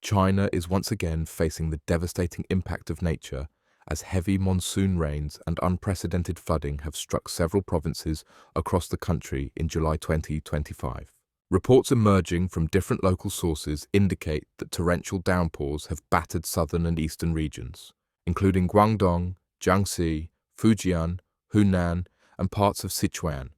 China is once again facing the devastating impact of nature as heavy monsoon rains and unprecedented flooding have struck several provinces across the country in July 2025. Reports emerging from different local sources indicate that torrential downpours have battered southern and eastern regions, including Guangdong, Jiangxi, Fujian, Hunan, and parts of Sichuan,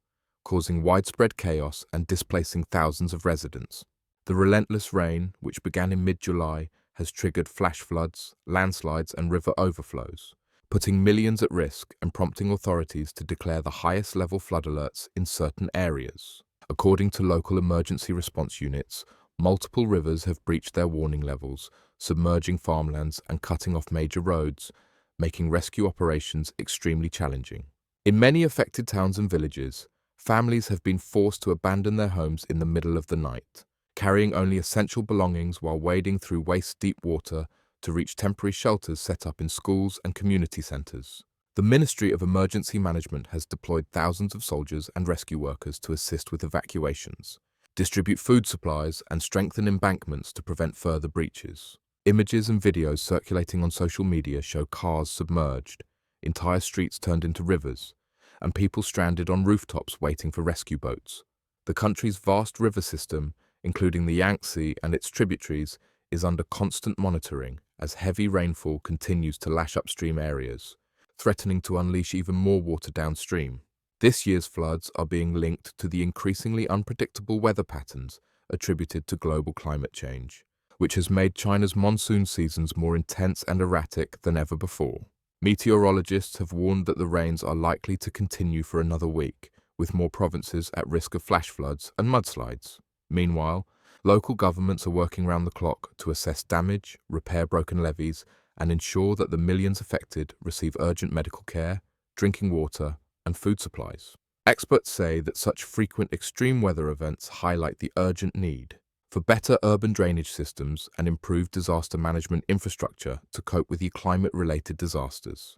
causing widespread chaos and displacing thousands of residents. The relentless rain, which began in mid-July, has triggered flash floods, landslides, and river overflows, putting millions at risk and prompting authorities to declare the highest level flood alerts in certain areas. According to local emergency response units, multiple rivers have breached their warning levels, submerging farmlands and cutting off major roads, making rescue operations extremely challenging. In many affected towns and villages, families have been forced to abandon their homes in the middle of the night, carrying only essential belongings while wading through waist-deep water to reach temporary shelters set up in schools and community centers. The Ministry of Emergency Management has deployed thousands of soldiers and rescue workers to assist with evacuations, distribute food supplies, and strengthen embankments to prevent further breaches. Images and videos circulating on social media show cars submerged, entire streets turned into rivers, and people stranded on rooftops waiting for rescue boats. The country's vast river system, including the Jiangxi and its tributaries, is under constant monitoring as heavy rainfall continues to lash upstream areas, threatening to unleash even more water downstream. This year's floods are being linked to the increasingly unpredictable weather patterns attributed to global climate change, which has made China's monsoon seasons more intense and erratic than ever before. Meteorologists have warned that the rains are likely to continue for another week, with more provinces at risk of flash floods and mudslides. Meanwhile, local governments are working round the clock to assess damage, repair broken levees, and ensure that the millions affected receive urgent medical care, drinking water, and food supplies. Experts say that such frequent extreme weather events highlight the urgent need for better urban drainage systems and improved disaster management infrastructure to cope with the climate-related disasters.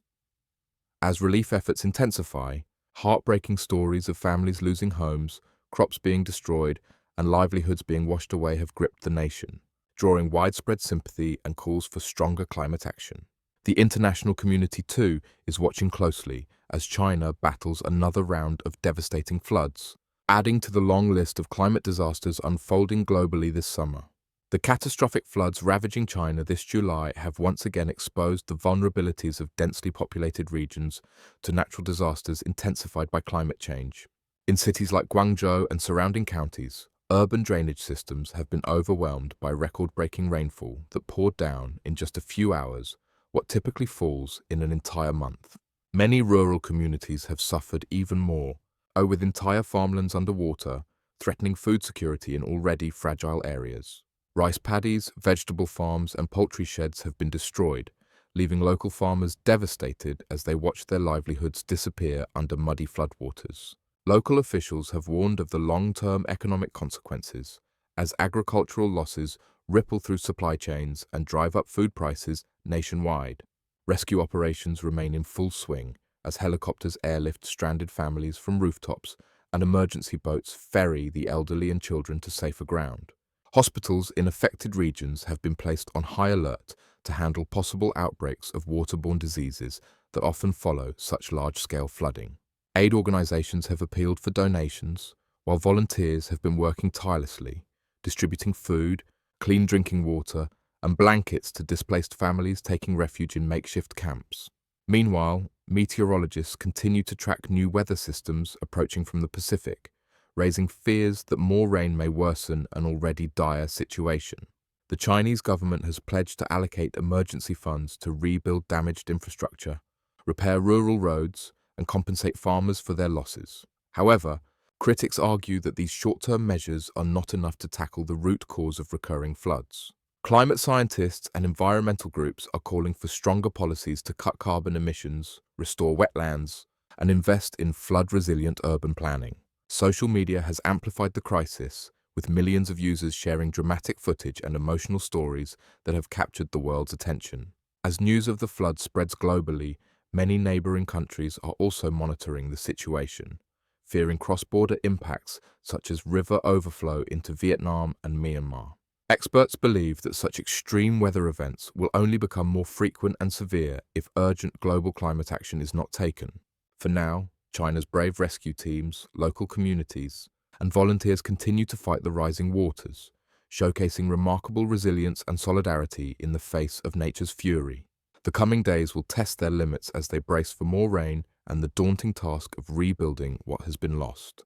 As relief efforts intensify, heartbreaking stories of families losing homes, crops being destroyed, and livelihoods being washed away have gripped the nation, drawing widespread sympathy and calls for stronger climate action. The international community, too, is watching closely as China battles another round of devastating floods, adding to the long list of climate disasters unfolding globally this summer. The catastrophic floods ravaging China this July have once again exposed the vulnerabilities of densely populated regions to natural disasters intensified by climate change. In cities like Guangdong and surrounding counties, urban drainage systems have been overwhelmed by record-breaking rainfall that poured down in just a few hours what typically falls in an entire month. Many rural communities have suffered even more, with entire farmlands underwater, threatening food security in already fragile areas. Rice paddies, vegetable farms, and poultry sheds have been destroyed, leaving local farmers devastated as they watch their livelihoods disappear under muddy floodwaters. Local officials have warned of the long-term economic consequences as agricultural losses ripple through supply chains and drive up food prices nationwide. Rescue operations remain in full swing as helicopters airlift stranded families from rooftops and emergency boats ferry the elderly and children to safer ground. Hospitals in affected regions have been placed on high alert to handle possible outbreaks of waterborne diseases that often follow such large-scale flooding. Aid organizations have appealed for donations, while volunteers have been working tirelessly, distributing food, clean drinking water, and blankets to displaced families taking refuge in makeshift camps. Meanwhile, meteorologists continue to track new weather systems approaching from the Pacific, raising fears that more rain may worsen an already dire situation. The Chinese government has pledged to allocate emergency funds to rebuild damaged infrastructure, repair rural roads, and compensate farmers for their losses. However, critics argue that these short-term measures are not enough to tackle the root cause of recurring floods. Climate scientists and environmental groups are calling for stronger policies to cut carbon emissions, restore wetlands, and invest in flood-resilient urban planning. Social media has amplified the crisis, with millions of users sharing dramatic footage and emotional stories that have captured the world's attention. As news of the flood spreads globally, many neighboring countries are also monitoring the situation, fearing cross-border impacts such as river overflow into Vietnam and Myanmar. Experts believe that such extreme weather events will only become more frequent and severe if urgent global climate action is not taken. For now, China's brave rescue teams, local communities, and volunteers continue to fight the rising waters, showcasing remarkable resilience and solidarity in the face of nature's fury. The coming days will test their limits as they brace for more rain and the daunting task of rebuilding what has been lost.